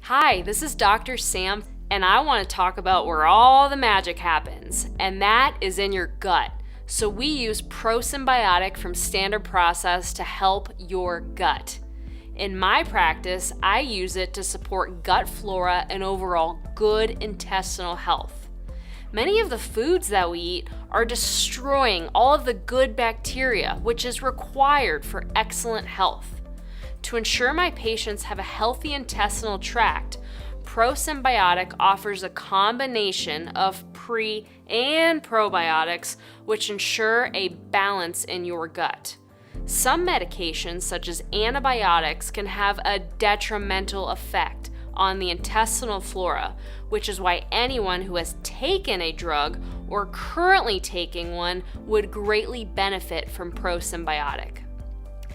Hi, this is Dr. Sam, and I want to talk about where all the magic happens, and that is in your gut. So we use ProSynbiotic from Standard Process to help your gut. In my practice, I use it to support gut flora and overall good intestinal health. Many of the foods that we eat are destroying all of the good bacteria, which is required for excellent health. To ensure my patients have a healthy intestinal tract, ProSynbiotic offers a combination of pre- and probiotics which ensure a balance in your gut. Some medications, such as antibiotics, can have a detrimental effect on the intestinal flora, which is why anyone who has taken a drug or currently taking one would greatly benefit from ProSynbiotic.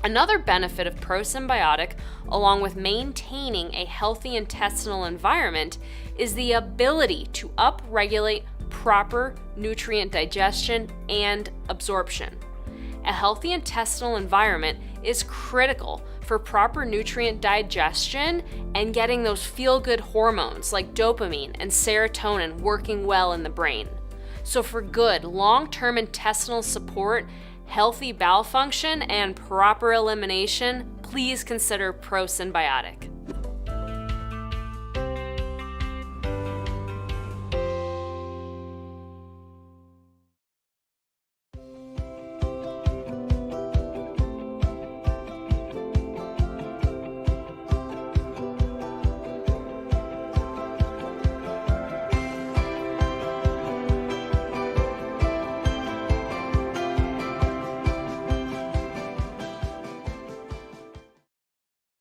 Another benefit of ProSynbiotic, along with maintaining a healthy intestinal environment, is the ability to upregulate proper nutrient digestion and absorption. A healthy intestinal environment is critical for proper nutrient digestion and getting those feel-good hormones like dopamine and serotonin working well in the brain. So for good long-term intestinal support, healthy bowel function, and proper elimination, please consider ProSynbiotic.